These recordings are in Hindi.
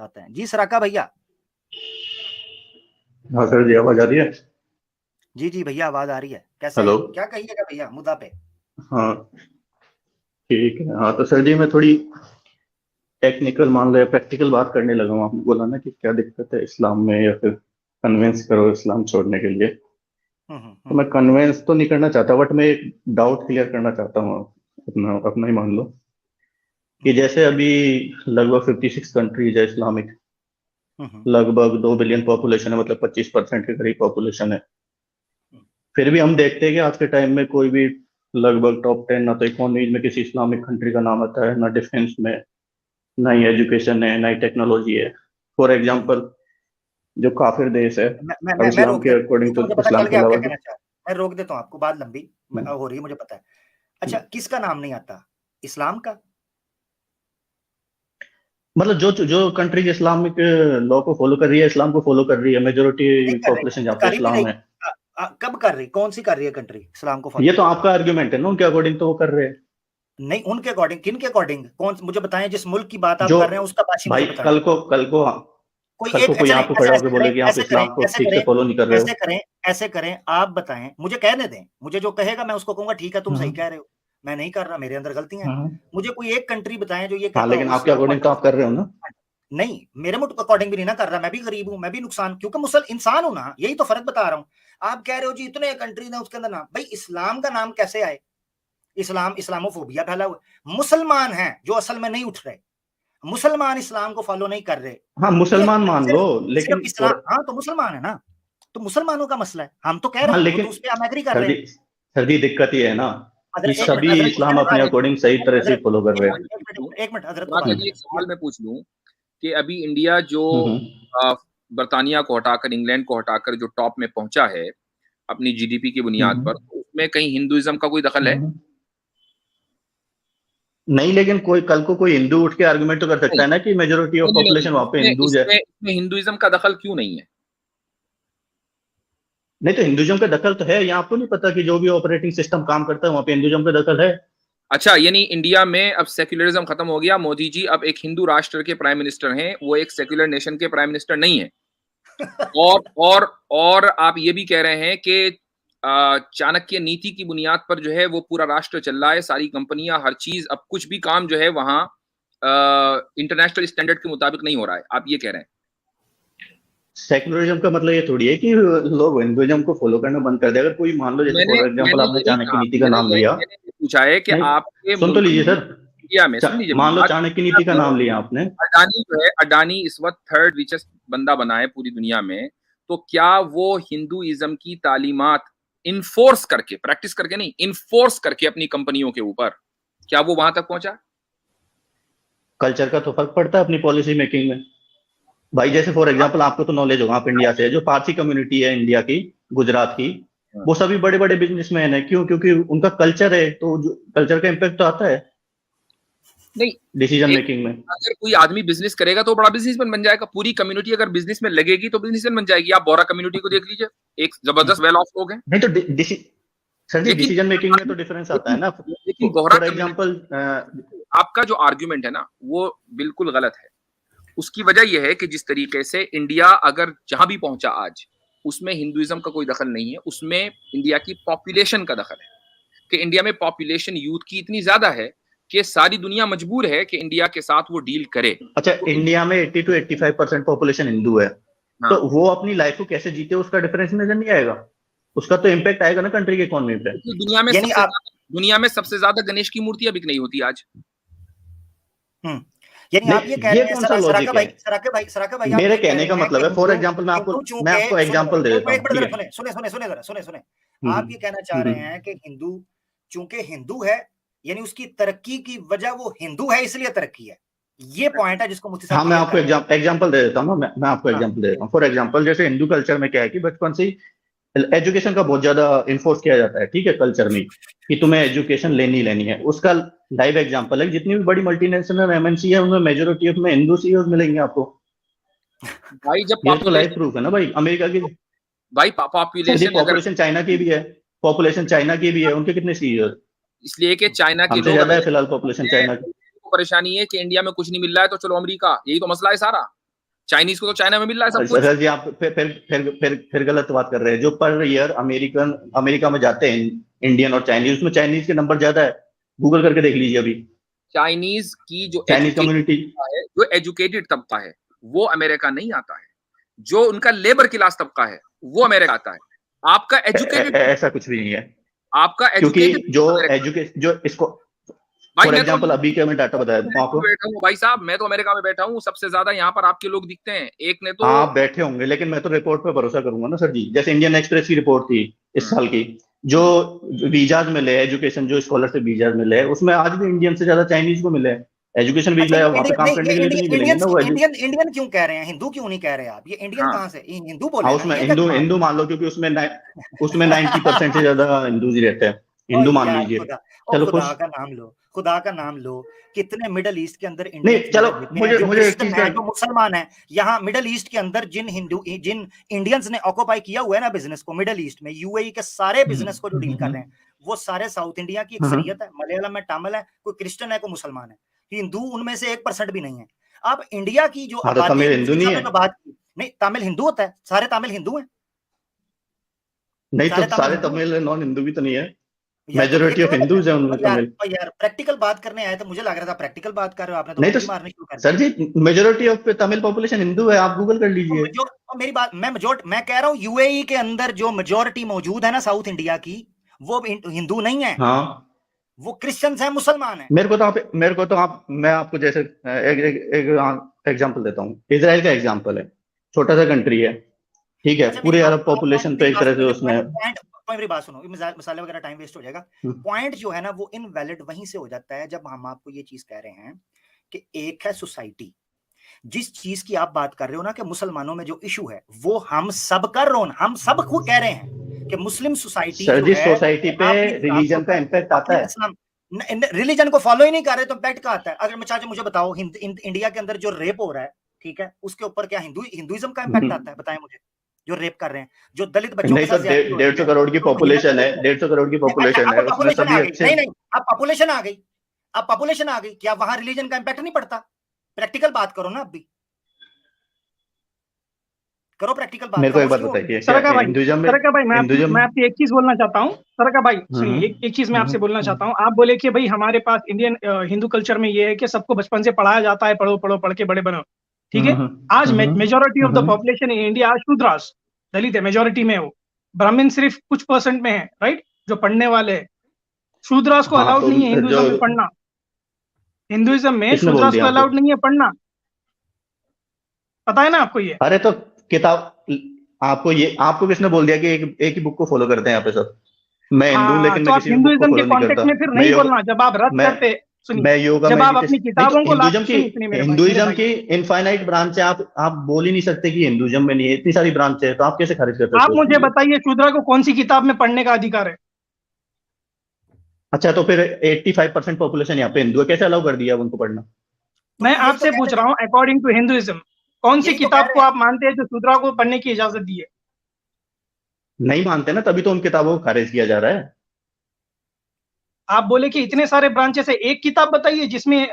आते हैं। जी सराका भैया। हाँ सर जी, आवाज आ रही है? जी जी भैया, आवाज आ रही है। कैसे हेलो। हैं, क्या कहिएगा भैया मुद्दा पे? हाँ ठीक है। हाँ तो सर जी, मैं थोड़ी टेक्निकल मान लो या प्रैक्टिकल बात करने लगा हूँ। आपने बोला ना कि क्या दिक्कत है इस्लाम में, या फिर कन्विंस करो इस्लाम छोड़ने के लिए। तो मैं कन्विंस तो नहीं करना चाहता, बट मैं एक डाउट क्लियर करना चाहता हूँ। अपना अपना ही मान लो कि जैसे अभी लगभग 56 कंट्रीज है इस्लामिक, लगभग 2 बिलियन पॉपुलेशन है, मतलब 25% के करीब पॉपुलेशन है। फिर भी हम देखते हैं कि आज के टाइम में कोई भी लगभग टॉप 10 ना तो इकोनॉमीज में किसी इस्लामिक कंट्री का नाम आता है, ना डिफेंस में, ना ही एजुकेशन है, ना ही टेक्नोलॉजी है। फॉर एग्जाम्पल, जो काफिर देश है, अब मैं इस्लाम रोक के देता हूँ, अकॉर्डिंग क्योंकि तो मुझे पता इस्लाम चल के गया आप अलावा क्या भी। कहना चाह रहे हैं। मैं रोक देता हूँ आपको, बात लंबी हो रही है, मुझे पता है। अच्छा, किसका नाम नहीं आता? इस्लाम का? मतलब जो जो कंट्रीज इस्लामिक लॉ को फॉलो कर रही है, इस्लाम को फॉलो कर रही है, नहीं मेजोरिटी कर रही, पॉपुलेशन जहाँ पे कर ही भी इस्लाम नहीं। है। कब कर रही, कौन सी कर रही है कंट्री इस्लाम को ये फॉलो? तो आपका आर्ग्यूमेंट है ना, उनके अकॉर्डिंग तो वो कर रहे हैं। नहीं, उनके अकॉर्डिंग, किन के अकॉर्डिंग, कौन, मुझे बताएं, जिस मुल्क की बात आप जो कर रहे हैं उसका बाशी मुझे भाई बताएं। कल को कोई एक, कोई अच्छा यहाँ नहीं, पे ऐसे खड़ा ऐसे होकर करें, बोले कि आप ऐसे करें, इस्लाम को ऐसे ठीक से करें, फॉलो नहीं कर रहे हो। ऐसे करें, ऐसे करें, आप बताएं, मुझे कहने दें, मुझे जो कहेगा मैं उसको कहूंगा ठीक है तुम सही हाँ कह रहे हो, मैं नहीं कर रहा, मेरे अंदर गलतियां हैं। हाँ मुझे कोई एक कंट्री बताएं जो ये हाँ, कहता हो लेकिन आपके इस्लाम को अकॉर्डिंग तो आप कर रहे हो ना। नहीं, मेरे मुल्क अकॉर्डिंग भी नहीं ना कर रहा, मैं भी गरीब हूं, मैं भी नुकसान, क्योंकि मुसल इंसान हूं ना, यही तो फर्क बता रहा हूं। आप कह रहे हो जी इतने कंट्रीज हैं उसके अंदर नाम, भाई इस्लाम का नाम कैसे आए? इस्लाम, इस्लामोफोबिया फैला हुआ, मुसलमान हैं जो असल में नहीं उठ रहे, मुसलमान इस्लाम को फॉलो नहीं कर रहे। हाँ ये मुसलमान मान लो, सिर्फ सिर्फ लेकिन इस्लाम, हाँ तो मुसलमान है ना, तो मुसलमानों का मसला है, हम तो कह रहे हाँ हैं, वो तो लेकिन उस पर हम एग्री कर रहे हैं। सर्दी दिक्कत ये है ना कि एक मिनट सभी हजरत को इस्लाम कहने दो, अपने अकॉर्डिंग सही तरह से हजरत फॉलो कर एक रहे मिनट, हैं। एक मिनट हजरत को सराका बात जी, करने एक सवाल दो। मैं पूछ लूं कि अभी इंडिया जो हम्म बर्तानिया को हटाकर, इंग्लैंड को हटाकर जो टॉप में पहुंचा है अपनी जीडीपी की बुनियाद पर, हम्म तो उसमें कहीं हिंदुइज्म का कोई दखल है? हम्म। नहीं, लेकिन कोई कल को कोई हिंदू उठ के आर्गुमेंट तो कर सकता नहीं है ना कि मेजोरिटी ऑफ नहीं नहीं नहीं, पॉपुलेशन वहां पे इसमें हिंदूज है। इसमें इसमें हिंदुइज्म का दखल क्यों नहीं है? नहीं तो हिंदुइज्म का दखल तो है, यहाँ आपको नहीं पता कि जो भी ऑपरेटिंग सिस्टम काम करता है वहां पे हिंदुइज्म का दखल है। अच्छा, यानी इंडिया में अब सेक्युलरिज्म खत्म हो गया, मोदी जी अब एक हिंदू राष्ट्र के प्राइम मिनिस्टर हैं, वो एक सेक्युलर नेशन के प्राइम मिनिस्टर नहीं है। और आप ये भी कह रहे हैं कि चाणक्य नीति की बुनियाद पर जो है वो पूरा राष्ट्र चल रहा है, सारी कंपनियां, हर चीज, अब कुछ भी काम जो है वहां इंटरनेशनल स्टैंडर्ड के मुताबिक नहीं हो रहा है, आप ये कह रहे हैं? सेक्युलरिज्म का मतलब ये थोड़ी है कि लोग हिंदुइज्म को फॉलो करना बंद कर दे। अगर कोई मान लो, जैसे मैंने फॉर एग्जांपल मैंने आपने ये नहीं चाणक्य कहा, नीति का नाम लिया। मैंने ये पूछा है कि नहीं, आपके सुन तो मुल्क लीजिए में, सर। इंडिया में, सुन लीजिए मेरी मान लो बात, चाणक्य इंडिया नीति का नाम में लिया आपने। अडानी जो है, अडानी इस वक्त थर्ड रिचेस्ट बंदा बना है पूरी दुनिया में, तो क्या वो हिंदुइज्म की तालीमात इन्फोर्स करके, प्रैक्टिस करके नहीं, इन्फोर्स करके अपनी कंपनियों के ऊपर, क्या वो वहां तक पहुंचा? कल्चर का तो फर्क पड़ता है अपनी पॉलिसी मेकिंग में। भाई जैसे फॉर एग्जांपल, आपको तो नॉलेज होगा, आप इंडिया से है, जो पारसी कम्युनिटी है इंडिया की, गुजरात की, वो सभी बड़े बड़े बिजनेसमैन है। क्यों? क्योंकि उनका कल्चर है, तो कल्चर का इम्पेक्ट तो आता है नहीं, डिसीजन एक, मेकिंग में। अगर कोई आदमी बिजनेस करेगा तो बड़ा बिजनेसमैन बन जाएगा, पूरी कम्युनिटी अगर बिजनेस में लगेगी तो बिजनेसमैन बन जाएगी। आप बोरा कम्युनिटी को देख लीजिए, एक जबरदस्त वेल ऑफ लोग हैं, नहीं तो सर जी, लेकिन डिसीजन मेकिंग में तो डिफरेंस आता है ना। लेकिन बोहरा फॉर कम्युनिटी, एग्जांपल, आपका जो आर्ग्यूमेंट है ना वो बिल्कुल गलत है। उसकी वजह यह है कि जिस तरीके से इंडिया अगर जहां भी पहुंचा आज, उसमें हिंदुइज्म का कोई दखल नहीं है, उसमें इंडिया की पॉपुलेशन का दखल है कि इंडिया में पॉपुलेशन यूथ की इतनी ज्यादा है कि सारी दुनिया मजबूर है कि इंडिया के साथ वो डील करे। अच्छा, तो इंडिया में 80 to 85% पॉपुलेशन हिंदू है, हाँ, तो वो अपनी लाइफ को कैसे जीते उसका डिफरेंस नजर नहीं आएगा। उसका तो इम्पैक्ट आएगा ना कंट्री की इकोनॉमी पे। तो यानी आप, दुनिया में सबसे ज्यादा गणेश की मूर्तियां बिक नहीं होती आज। यानी आप ये नहीं, कह ये रहे हैं, कौन सा सराका लॉजिक है? भाई, सराका भाई, आप मेरे ये कह कहने रहे का हैं कि मतलब है, फॉर हिंदू, एग्जांपल हिंदू मैं चूंकि, आपको सुने एग्जांपल दे एक देता मिनट, एक हूँ, मिनट ठीक जरा है। सुने सुने सुने जरा सुने सुने, हम्म आप ये कहना चाह रहे हैं कि हिंदू चूंकि हिंदू है, यानी उसकी तरक्की की वजह वो हिंदू है इसलिए तरक्की है, ये पॉइंट है जिसको मुफ्ती साहब हाँ, मैं क्लियर आपको कर रहे हैं। एग्जांपल दे देता हूँ ना। मैं आपको हाँ, एग्जांपल दे देता हूँ। फॉर एग्जांपल, जैसे हिंदू कल्चर में क्या है कि बचपन से ही एजुकेशन का बहुत ज्यादा इन्फोर्स किया जाता है, ठीक है, कल्चर में, कि तुम्हें एजुकेशन लेनी ही लेनी है। उसका लाइव एग्जांपल है, जितनी भी बड़ी मल्टीनेशनल एमएनसी है उनमें मेजोरिटी ऑफ में हिंदू सीईओ मिलेंगे आपको। भाई जब ये तो लाइव पॉपुलेशन, प्रूफ है ना भाई, अमेरिका की। भाई सर जी, पॉपुलेशन अगर, पॉपुलेशन चाइना की भी है, पॉपुलेशन चाइना की भी है, उनके कितने सीईओ? इसलिए कि चाइना के हमसे लोग ज्यादा है अमेरिका फिलहाल पॉपुलेशन चाइना की। को परेशानी है कि इंडिया में कुछ नहीं मिल रहा है तो चलो अमेरिका, यही तो मसला है सारा। चाइनीज को तो चाइना में मिल रहा है सब कुछ। सर जी आप फिर गलत बात कर रहे हैं। जो पर ईयर अमेरिका में जाते हैं इंडियन और चाइनीज, उसमें चाइनीज के नंबर ज्यादा है, गूगल करके देख लीजिए अभी। चाइनीज की जो चाइनीज कम्युनिटी है, जो एजुकेटेड तबका है वो अमेरिका नहीं आता है, जो उनका लेबर क्लास तबका है वो अमेरिका आता है। आपका एजुकेटेड ऐसा कुछ भी नहीं है, आपका क्योंकि एजुकेटेड जो इसको फॉर एग्जांपल अभी क्या मैं डाटा बताया दूं आपको। बैठा हूँ भाई साहब, मैं तो अमेरिका में बैठा हूँ, सबसे ज्यादा यहाँ पर आपके लोग दिखते हैं। एक ने तो आप बैठे होंगे, लेकिन मैं तो रिपोर्ट पे भरोसा करूंगा ना सर जी। जैसे इंडियन एक्सप्रेस की रिपोर्ट थी इस साल की, जो वीजाज मिले, एजुकेशन जो स्कॉलरशिप वीजाज मिले, उसमें आज भी इंडियन से ज्यादा चाइनीज को मिले हैं। एजुकेशन वीजा है, वहां पे काम करने के लिए तो नहीं मिलेंगे ना वो। इंडियन क्यों कह रहे हैं, हिंदू क्यों नहीं कह रहे आप? ये इंडियन कहाँ से, हिंदू बोले हाँ, ना, उसमें ये क्या दिमाग है? हिंदू मान लो, क्योंकि उसमें 90% से ज्यादा हिंदूज ही रहते हैं, ओ हिंदू मान यार लीजिए। खुदा, चलो खुदा खुश का नाम लो, खुदा का नाम लो। कितने मिडल ईस्ट के अंदर नहीं, इंडियंस चलो मैंने देखे हैं, जो मुझे एक क्रिश्चियन चीज है, का जो मुसलमान है। यहाँ मिडल ईस्ट के अंदर जिन इंडियंस ने ऑक्युपाई किया हुआ है ना बिजनेस को, मिडल ईस्ट में यूएई के सारे बिजनेस को जो डील कर रहे हैं, वो सारे साउथ इंडिया की अक्सरियत है। मलयालम में तमिल है, कोई क्रिश्चियन है, कोई मुसलमान है, हिंदू उनमें से 1% भी नहीं है। आप इंडिया की जो हाँ, तो आबादी, तमिल हिंदू मुफ्ती नहीं साहब है? ने जो बात की, नहीं तमिल हिंदू होता है, सारे तमिल हिंदू हैं, नहीं तो सारे हिंदू हैं। तमिल नॉन हिंदू भी तो नहीं है, यार तो मेजोरिटी ऑफ हिंदूज है उनमें तमिल। यार प्रैक्टिकल बात करने आए तो मुझे लग रहा था प्रैक्टिकल बात कर रहे हो, आपने तो नहीं तो मुक्की मारनी शुरू कर दी। Sir ji, majority of Tamil population Hindu है, आप गूगल कर लीजिए। मेरी बात, मैं कह रहा हूँ यूएई के अंदर जो मेजोरिटी मौजूद है ना साउथ इंडिया की, वो हिंदू नहीं है, हाँ, वो क्रिश्चियंस है, मुसलमान है। मैं आपको जैसे एक एग्जांपल देता हूँ। इजराइल का एग्जांपल है, छोटा सा कंट्री है, ठीक है, अच्छा, पूरे अरब पॉपुलेशन तो एक तरह से उसमें। मेरी बात सुनो, मसाले वगैरह टाइम वेस्ट हो जाएगा। पॉइंट जो है ना वो इनवैलिड वहीं से हो जाता है जब हम आपको ये चीज कह रहे हैं कि एक है सोसाइटी, जिस चीज की आप बात कर रहे हो ना कि मुसलमानों में जो इशू है वो हम सब कर रहे, हम सब खुद कह रहे हैं कि मुस्लिम सोसाइटी सर जो जी, है सोसाइटी पे रिलीजन का इम्पैक्ट आता है। रिलीजन को फॉलो ही नहीं कर रहे तो इम्पैक्ट का आता है। अगर मैं चाचा मुझे बताओ, इंडिया के अंदर जो रेप हो रहा है, ठीक है, उसके ऊपर क्या हिंदुइज्म का इम्पैक्ट आता है? बताएं मुझे। जो रेप कर रहे हैं, जो दलित बच्चों नहीं के साथ तो 150 करोड़ की पॉपुलेशन है, 150 करोड़ की पॉपुलेशन है, उसमें सभी अच्छे। नहीं, अब पॉपुलेशन आ गई, अब पॉपुलेशन आ गई, क्या वहां रिलीजन का इम्पैक्ट नहीं पड़ता? प्रैक्टिकल बात करो ना, अब भी करो प्रैक्टिकल बात। मेरे को एक बात बताइए, सरका भाई, हिंदुइज्म मैं आपसे एक चीज बोलना चाहता हूँ। सरका भाई सुनिए, एक चीज मैं आपसे बोलना चाहता हूँ। आप बोले कि भाई हमारे पास इंडियन हिंदू कल्चर में ये है कि सबको बचपन से पढ़ाया जाता है, पढ़ो पढ़ो पढ़ के बड़े बनो, ठीक है। आज majority of the population in India Shudras, Dalit है, मेजोरिटी में वो। ब्राह्मण सिर्फ कुछ % में है, राइट, जो पढ़ने वाले हैं। शूद्रास को अलाउड नहीं है हिंदुइज्म में पढ़ना, हिंदुइज्म में शूद्रास को अलाउड नहीं है पढ़ना, पता है ना आपको ये? अरे तो किताब आपको किसने बोल दिया कि एक ही बुक को फॉलो करते हैं यहाँ पे सब? मैं हिंदू, लेकिन तो मैं आप किसी भी बुक को हिंदुइज्म के फॉलो नहीं कॉन्टेक्स्ट करता। में फिर नहीं बोलना जब आप रद्द करते। मैं योगा जब आप अपनी किताबों को हिंदुइज्म की इनफाइनाइट ब्रांच है, आप बोल ही नहीं सकते कि हिंदुइज्म में नहीं है, इतनी सारी ब्रांच है, तो आप कैसे खारिज करते हो? आप मुझे बताइए शूद्रा को कौन सी किताब में पढ़ने का अधिकार है? अच्छा, तो फिर 85% पॉपुलेशन यहाँ पे हिंदू है, कैसे अलाउ कर दिया उनको पढ़ना? मैं आपसे पूछ रहा हूँ, अकॉर्डिंग टू हिंदुइज्म कौन सी किताब को आप मानते हैं जो शूद्रा को पढ़ने की इजाजत दी है? नहीं मानते ना, तभी तो उन किताबों को खारिज किया जा रहा है। आप बोले कि इतने सारे ब्रांचेस है, एक किताब बताइए जिसमें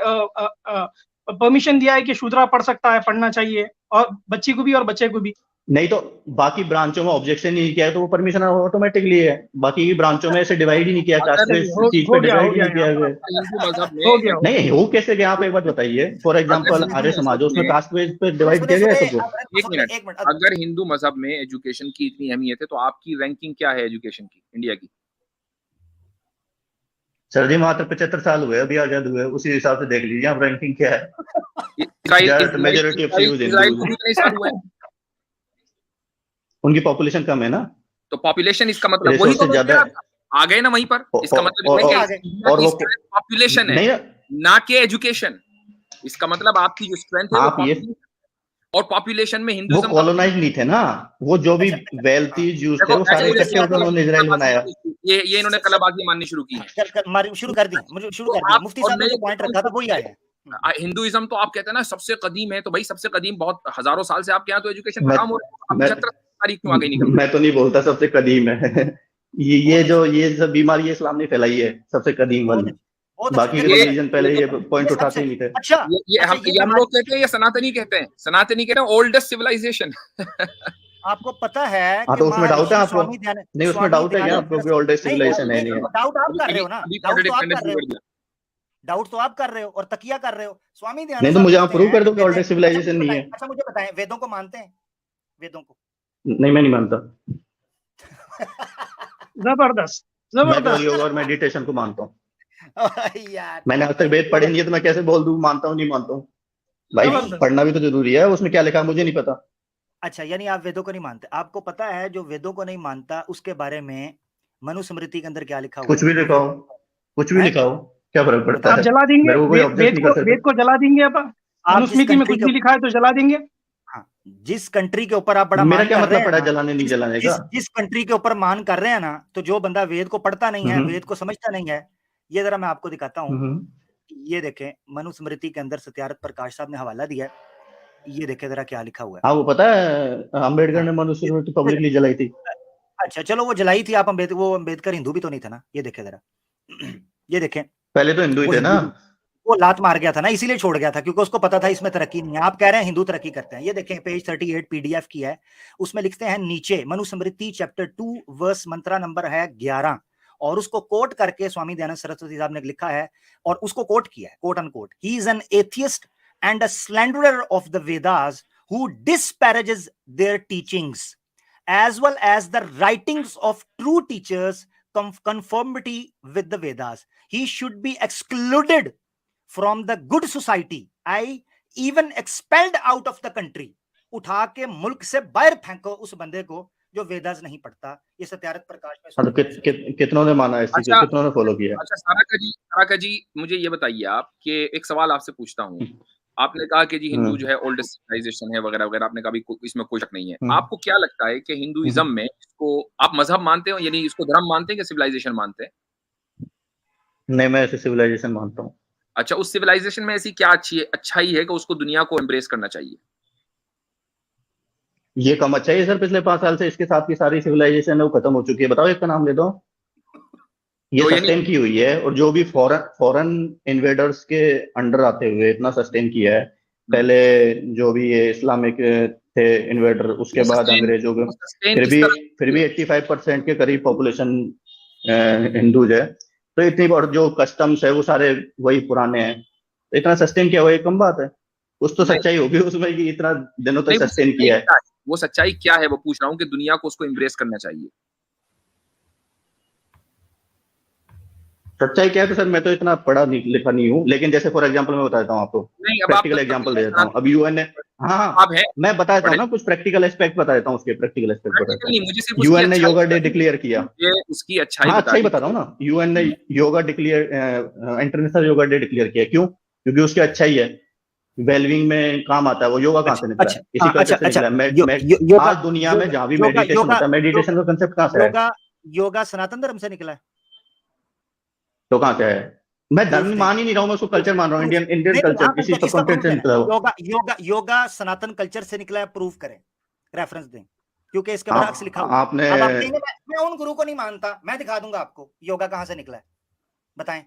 परमिशन दिया है कि शूद्रा पढ़ सकता है, पढ़ना चाहिए, और बच्ची को भी और बच्चे को भी। नहीं तो बाकी ब्रांचों में ऑब्जेक्शन नहीं किया है तो वो परमिशन ऑटोमेटिकली है। बाकी की ब्रांचों में ऐसे डिवाइड ही नहीं किया, कास्ट चीज पे डिवाइड ही नहीं किया गया। नहीं हो कैसे गया? आप एक बात बताइए। फॉर एग्जांपल आर्य समाज, उसमें कास्ट बेस पे डिवाइड किया गया है सबको। एक मिनट, अगर हिंदू मजहब में एजुकेशन की इतनी अहमियत है तो आपकी रैंकिंग क्या है एजुकेशन की इंडिया की? सर जी, मात्र 75 साल हुए अभी आजाद हुए, उसी हिसाब से देख लीजिए आप रैंकिंग क्या है। मेजोरिटी ऑफ उनकी पॉपुलेशन कम है ना, तो पॉपुलेशन इसका मतलब वही तो ज्यादा आ गए ना वहीं पर। इसका मतलब पॉपुलेशन है ना कि एजुकेशन। इसका मतलब आपकी जो स्ट्रेंथ है वो और पॉपुलेशन में हिंदू वो कॉलोनाइज नहीं थे ना, वो जो भी वेल्थी ज्यूज थे वो सारे इकट्ठे होकर उन्होंने इजराइल बनाया। ये इन्होंने कलाबाजी माननी शुरू की है, शुरू कर दी। मुफ्ती साहब ने जो पॉइंट रखा था वही आया। हिंदुइज्म तो आप कहते हैं ना सबसे कदीम है, तो भाई सबसे कदीम बहुत हजारों साल से आपके यहाँ तो एजुकेशन काम हो रहा है। 75 तारीख क्यों आ गई निकल? मैं तो नहीं बोलता सबसे कदीम है। ये सब बीमारी इस्लाम ने फैलाई है, सबसे कदीम वाली। बहुत बाकी अच्छा, के मेरे तो को रिलीजन पहले ये पॉइंट ये उठाते सबसे ही नहीं थे। अच्छा ये अच्छा, हम लोग कहते हैं, ये सनातनी कहते हैं, सनातनी कहते हैं ओल्डेस्ट सिविलाइजेशन। आपको पता है हाँ कि तो उसमें डाउट है महर्षि आपको? नहीं, उसमें डाउट है क्या आपको कि ओल्डेस्ट नहीं सिविलाइजेशन है नहीं, नहीं है? डाउट आप कर रहे हो ना, अभी डाउट तो आप कॉन्ट्रडिक्शन कर रहे कर हो, दिया। डाउट तो आप कर रहे हो और तकिया कर रहे हो। स्वामी नहीं दयानंद तो साहब मुझे आप लिखते प्रूव हैं कर दो कि वेदों, ओल्डेस्ट सिविलाइजेशन नहीं है। अच्छा मुझे बताएं, वेदों को मानते हैं? वेदों को? नहीं, मैं नहीं मानता। जबरदस्त मैं तो जबरदस्त। योग और मेडिटेशन को मानता हूँ। यार मैंने आज तक वेद पढ़े नहीं है, तो मैं कैसे बोल दूं मानता हूँ नहीं मानता हूँ? भाई जबरदस्त। पढ़ना भी तो जरूरी है, उसमें क्या लिखा है मुझे नहीं पता। अच्छा, यानी आप वेदों को नहीं मानते। आपको पता है जो वेदों को नहीं मानता उसके बारे में मनुस्मृति के अंदर क्या लिखा हुआ कुछ है? भी लिखा हो, कुछ भी हैं? लिखा हो, क्या फर्क पड़ता आप है? जला देंगे मेरे को कोई ऑब्जेक्ट नहीं कर सकता। वेद को जला देंगे आप? आप जिस मनुस्मृति में कंट्री कुछ के भी लिखा है तो जला देंगे? हाँ, जिस कंट्री के ऊपर आप बड़ा मेरा मान क्या कर रहे मतलब हैं पड़ा ना, जलाने नहीं जिस जलाने जिस का? जिस कंट्री के ऊपर मान कर रहे हैं ना, तो जो बंदा वेद को पढ़ता नहीं है, वेद को समझता नहीं है, ये जरा मैं आपको दिखाता हूँ। ये देखें, मनुस्मृति के अंदर सत्यार्थ प्रकाश साहब ने हवाला दिया है। ये देखें जरा क्या लिखा हुआ है। हाँ वो पता है, अम्बेडकर हाँ, ने ये- मनुस्मृति पब्लिकली जलाई थी। अच्छा चलो, वो जलाई थी, आप वो अम्बेडकर हिंदू भी तो नहीं था ना। ये देखें जरा, ये देखें, पहले तो हिंदू ही वो थे ना। हिंदू, वो लात मार गया था ना, इसीलिए छोड़ गया था, क्योंकि उसको पता था इसमें तरक्की नहीं है। आप कह रहे हैं हिंदू तरक्की करते हैं। ये देखें पेज 38 पीडीएफ की है, उसमें लिखते हैं नीचे मनुस्मृति चैप्टर 2 वर्स मंत्रा नंबर है 11, और उसको कोट करके स्वामी दयानंद सरस्वती साहब ने लिखा है और उसको कोट किया है, quote unquote, he is an atheist and a slanderer of the Vedas who disparages their teachings as well as the writings of true teachers conformity with the Vedas. He should be excluded from the good society, even expelled out of the country. उठा के मुल्क से बाहर फेंको उस बंदे को जो वेदास नहीं पढ़ता। ये सत्यार्थ प्रकाश में हाँ तो कितनों ने माना इस चीज को, कितनों ने फॉलो किया? अच्छा सारा जी मुझे ये बताइए आप कि एक सवाल आपसे पूछता हूँ। आपने कहा कि जी हिंदू जो है ओल्डेस्ट सिविलाइजेशन है वगैरह वगैरह, आपने कहा इसमें कोई शक नहीं है। आपको क्या लगता है कि हिंदुइज्म में इसको आप मजहब मानते हो, यानी इसको धर्म मानते हैं कि सिविलाइजेशन मानते हैं? नहीं, मैं ऐसे सिविलाइजेशन मानता हूँ। अच्छा, उस सिविलाइजेशन में ऐसी क्या अच्छाई है कि उसको दुनिया को एम्ब्रेस करना चाहिए? ये कम अच्छा है सर, पिछले 5 साल से इसके साथ की सारी सिविलाइजेशन है वो खत्म हो चुकी है। बताओ एक का नाम ले दो। ये तो सस्टेन की हुई है, और जो भी फॉरेन इन्वेडर्स के अंडर आते हुए इतना सस्टेन किया है। पहले जो भी ये इस्लामिक थे इन्वेडर, उसके बाद अंग्रेजों के, फिर भी 85% के करीब पॉपुलेशन हिंदूज है। तो इतनी और जो कस्टम्स है वो सारे वही पुराने हैं। तो इतना सस्टेन किया हुआ ये कम बात है। कुछ तो सच्चाई होगी उसमें कि इतना दिनों तक सस्टेन किया है। वो सच्चाई क्या है वो पूछ रहा हूँ कि दुनिया को उसको एम्ब्रेस करना चाहिए। सच्चाई क्या है? तो सर मैं तो इतना पढ़ा लिखा नहीं हूँ, लेकिन जैसे फॉर एग्जांपल मैं बताता हूँ आपको, प्रैक्टिकल एग्जांपल दे देता हूँ। अब यूएन ने, हाँ मैं बताता हूँ ना, कुछ प्रैक्टिकल एस्पेक्ट बता देता हूँ, उसके प्रैक्टिकल एस्पेक्ट बताता हूँ। यूएन ने योगा डे डिक्लेयर किया, उसकी अच्छाई हाँ अच्छा ही बता रहा हूँ ना। यूएन ने yoga international yoga day declare किया। क्यों? क्योंकि उसकी अच्छाई है, वेलबींग में काम आता है। वो योगा कहाँ से निकला है? इसी कल्चर से निकला है। आज दुनिया में जहाँ भी मेडिटेशन होता है, मेडिटेशन का कंसेप्ट कहाँ से है? योगा सनातन धर्म से निकला है। तो कहाँ क्या है? मैं धर्म मान ही नहीं रहा हूँ, मैं उसको कल्चर मान रहा हूँ। इंडियन कल्चर किसी सबकॉन्टिनेंट से निकला हुआ। योगा सनातन कल्चर से निकला है, प्रूफ करें, रेफरेंस दें, क्योंकि इसके बरअक्स लिखा हुआ। आपने, अब आप कहेंगे मैं उन गुरु को नहीं मानता, मैं दिखा दूंगा आपको योगा कहाँ से निकला है, बताएं।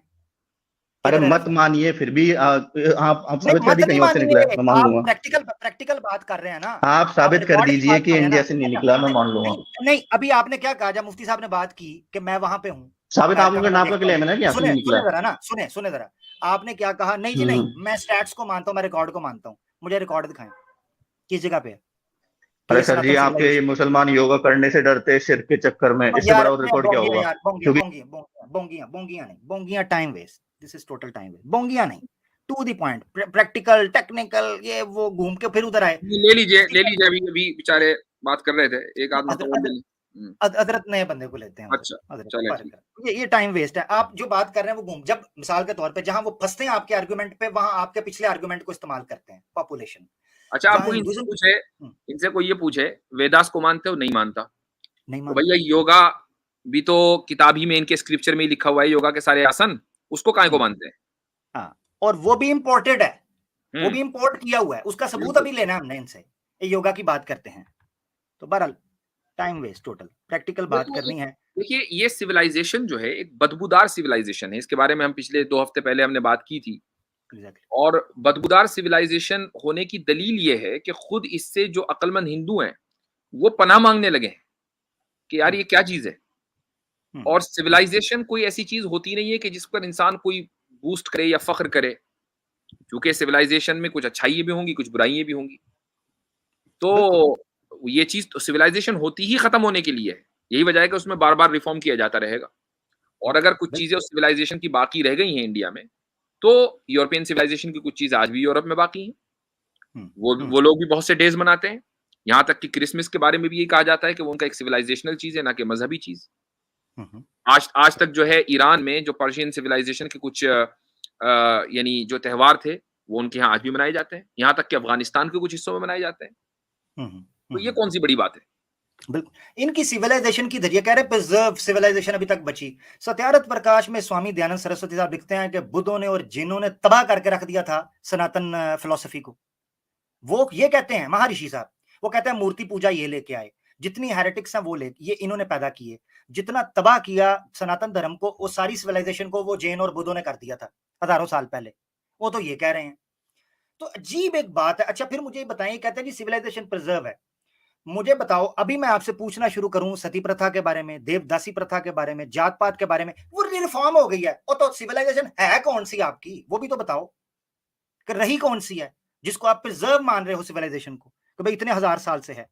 अरे मत मानिए, फिर भी आप साबित कर दीजिए कहीं और से निकला है, मैं मान लूंगा। प्रैक्टिकल बात कर रहे हैं ना, आप साबित कर दीजिए कि इंडिया से नहीं निकला, मैं मान लूंगा। नहीं, अभी आपने क्या कहा जब मुफ्ती साहब ने बात की कि मैं वहां पे हूँ, साबित आपका नाम का क्लेम है ना कि आपसे निकला है। जरा ना सुने जरा, आपने क्या कहा? नहीं जी नहीं, मैं स्टैट्स को मानता हूँ, मैं रिकॉर्ड को मानता हूँ। मुझे रिकॉर्ड दिखाएं किस जगह पे। अरे सर जी, आपके मुसलमान योगा करने से डरते शिर्क के चक्कर में, इससे बड़ा रिकॉर्ड क्या होगा? बोंगियां time waste, this is total time waste. बोंगियां नहीं, to the point, practical technical, ये वो घूम के फिर उधर आए। ले लीजिए अभी बेचारे बात कर रहे थे, एक आदमी हजरत नए बंदे को लेते हैं। अच्छा, ये टाइम वेस्ट है। आप जो बात कर रहे हैं वो घूम, जब मिसाल के तौर पे जहां वो फंसते हैं आपके आर्गुमेंट पे, वहां आपके पिछले आर्गुमेंट को इस्तेमाल करते हैं, पॉपुलेशन। अच्छा, आपको इनसे कोई ये पूछे वेदास को मानते हो? नहीं मानता। नहीं मानता। तो भैया योगा भी तो किताब ही में, इनके स्क्रिप्चर में ही लिखा हुआ है, योगा के सारे आसन, उसको काहे को मानते हैं? हाँ, और वो भी इंपोर्टेड है, वो भी इंपोर्ट किया हुआ है, उसका सबूत अभी लेना है हमने इनसे। योगा की बात करते हैं तो बहरहाल टाइम वेस्ट टोटल। प्रैक्टिकल बात करनी है। देखिए ये सिविलाइजेशन जो है एक बदबूदार सिविलाइजेशन है, इसके बारे में हम पिछले 2 हफ्ते पहले हमने बात की थी। एग्जैक्टली। और बदबूदार सिविलाइजेशन होने की दलील ये है कि खुद इससे जो अक्लमंद हिंदू हैं वो पनाह मांगने लगे हैं कि यार ये क्या चीज है। और सिविलाइजेशन कोई ऐसी चीज होती नहीं है कि जिस पर इंसान कोई बूस्ट करे या फख्र करे, क्योंकि सिविलाइजेशन में कुछ अच्छाइयां भी होंगी, कुछ बुराइयां भी होंगी। तो ये चीज तो सिविलाइजेशन होती ही खत्म होने के लिए है, यही वजह है कि उसमें बार बार रिफॉर्म किया जाता रहेगा। और अगर कुछ चीजें उस सिविलाइजेशन की बाकी रह गई हैं इंडिया में, तो यूरोपियन सिविलाइजेशन की कुछ चीजें आज भी यूरोप में बाकी हैं। वो लोग भी बहुत से डेज मनाते हैं, यहाँ तक कि क्रिसमस के बारे में भी ये कहा जाता है कि वो उनका एक सिविलाइजेशनल चीज है, ना कि मजहबी चीज। आज तक जो है ईरान में जो पर्शियन सिविलाइजेशन के कुछ यानी जो त्योहार थे वो उनके यहाँ आज भी मनाए जाते हैं, यहाँ तक कि अफगानिस्तान के कुछ हिस्सों में मनाए जाते हैं। तो ये कौन सी बड़ी बात है? बिल्कुल। इनकी सिविलाइजेशन की धैर्य कह रहे प्रिजर्व सिविलाइजेशन अभी तक बची। सत्यारथ प्रकाश में स्वामी दयानंद सरस्वती साहब लिखते हैं कि बुद्धों ने और जिन्हों ने तबाह करके रख दिया था सनातन फिलॉसफी को। वो ये कहते हैं महर्षि साहब, वो कहते हैं मूर्ति पूजा ये लेके आए, जितनी हेरेटिक्स हैं वो ये इन्होंने पैदा किए, जितना तबाह किया सनातन धर्म को, वो सारी सिविलाइजेशन को वो जैन और बुद्धों ने कर दिया था हजारों साल पहले। वो तो ये कह रहे हैं। तो अजीब एक बात है। अच्छा फिर मुझे बताइए, कहते हैं जी सिविलाइजेशन प्रिजर्व है। मुझे बताओ, अभी मैं आपसे पूछना शुरू करूं सती प्रथा के बारे में, देवदासी प्रथा के बारे में, जात पात के बारे में, वो रिफॉर्म हो गई है। और तो सिविलाइजेशन है कौन सी आपकी, वो भी तो बताओ कि रही कौन सी है जिसको आप प्रिजर्व मान रहे हो सिविलाइजेशन को, कि भाई इतने हजार साल से है।